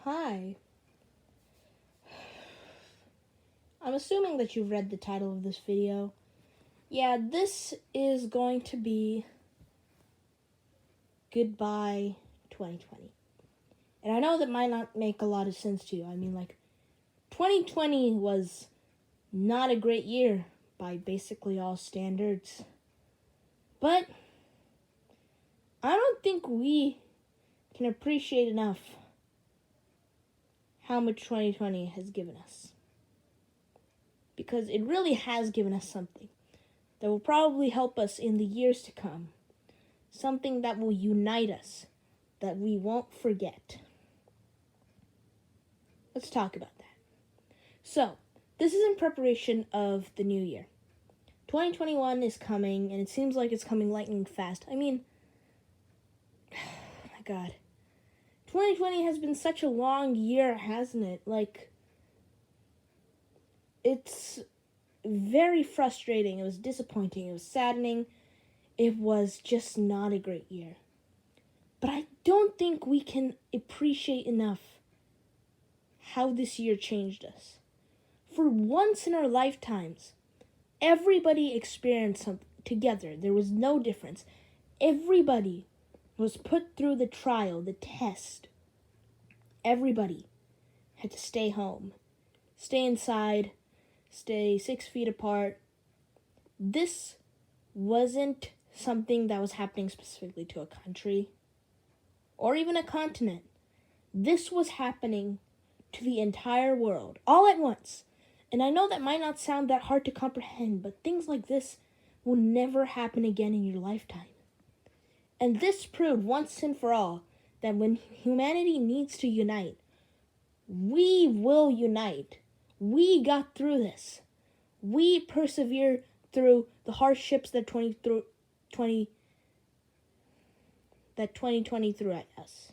Hi. I'm assuming that you've read the title of this video. Yeah, this is going to be Goodbye 2020. And I know that might not make a lot of sense to you. 2020 was not a great year by basically all standards. But I don't think we can appreciate enough how much 2020 has given us. Because it really has given us something that will probably help us in the years to come. Something that will unite us, that we won't forget. Let's talk about that. So, this is in preparation of the new year. 2021 is coming, and it seems like it's coming lightning fast. Oh my God. 2020 has been such a long year, hasn't it? It's very frustrating. It was disappointing. It was saddening. It was just not a great year. But I don't think we can appreciate enough how this year changed us. For once in our lifetimes, everybody experienced something together. There was no difference. Everybody was put through the trial, the test. Everybody had to stay home, stay inside, stay 6 feet apart. This wasn't something that was happening specifically to a country or even a continent. This was happening to the entire world all at once. And I know that might not sound that hard to comprehend, but things like this will never happen again in your lifetime. And this proved once and for all that when humanity needs to unite, we will unite. We got through this. We persevered through the hardships that 2020 threw at us.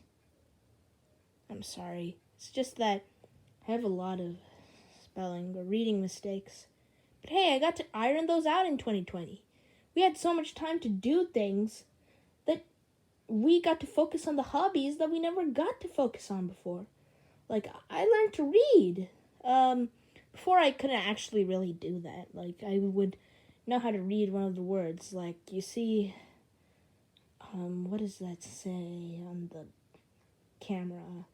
I'm sorry. It's just that I have a lot of spelling or reading mistakes. But hey, I got to iron those out in 2020. We had so much time to do things that we got to focus on the hobbies that we never got to focus on before. I learned to read. Before I couldn't actually really do that. I would know how to read one of the words. You see, what does that say on the camera?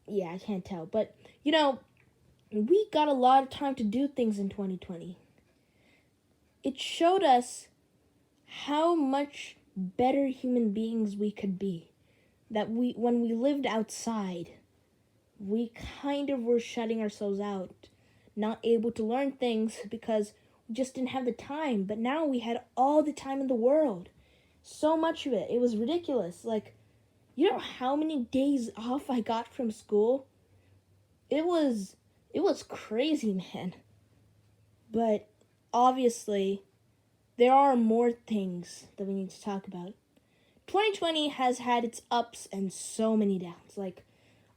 Yeah, I can't tell. But, we got a lot of time to do things in 2020. It showed us how much better human beings we could be. That when we lived outside, we kind of were shutting ourselves out, not able to learn things because we just didn't have the time. But now we had all the time in the world. So much of it. It was ridiculous. You know how many days off I got from school? It was crazy, man. But obviously, there are more things that we need to talk about. 2020 has had its ups and so many downs.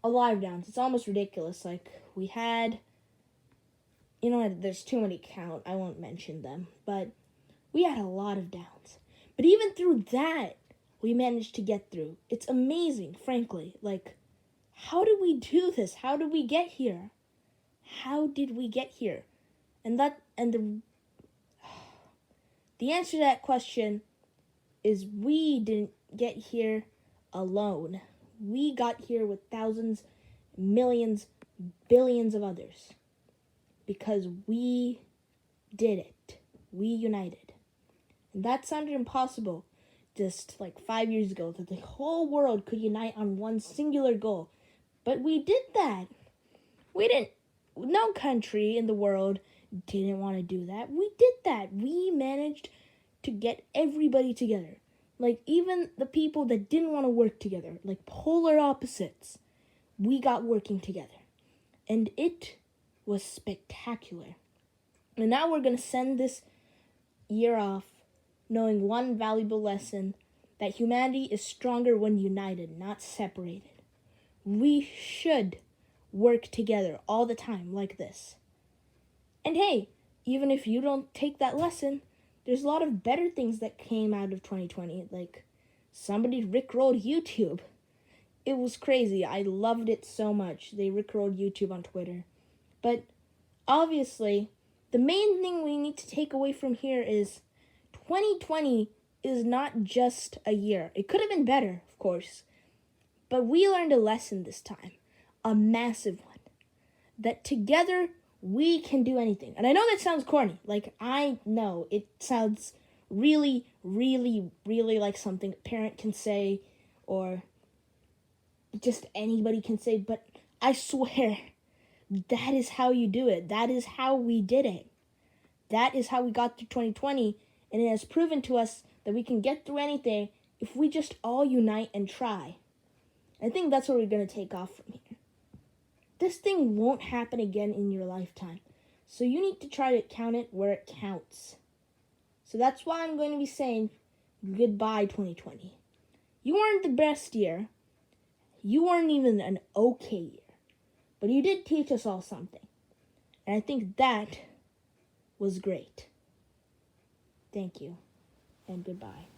A lot of downs. It's almost ridiculous. We had, there's too many to count. I won't mention them. But we had a lot of downs. But even through that, we managed to get through. It's amazing, frankly. How did we do this? How did we get here? How did we get here? And the answer to that question is we didn't get here alone. We got here with thousands, millions, billions of others. Because we did it. We united. And that sounded impossible just 5 years ago, that the whole world could unite on one singular goal. But we did that. No country in the world didn't want to do that. We did that. We managed to get everybody together. Even the people that didn't want to work together, polar opposites, we got working together. And it was spectacular. And now we're going to send this year off knowing one valuable lesson, that humanity is stronger when united, not separated. We should work together all the time like this. And hey, even if you don't take that lesson, there's a lot of better things that came out of 2020. Somebody rickrolled YouTube. it was crazy. I loved it so much. They rickrolled YouTube on Twitter. But obviously, the main thing we need to take away from here is 2020 is not just a year. It could have been better, of course. But we learned a lesson this time. A massive one. That together, we can do anything. And I know that sounds corny. Like, I know it sounds really, really, really like something a parent can say or just anybody can say. But I swear, that is how you do it. That is how we did it. That is how we got through 2020. And it has proven to us that we can get through anything if we just all unite and try. I think that's what we're going to take off from here. This thing won't happen again in your lifetime. So you need to try to count it where it counts. So that's why I'm going to be saying goodbye 2020. You weren't the best year. You weren't even an okay year. But you did teach us all something. And I think that was great. Thank you. And goodbye.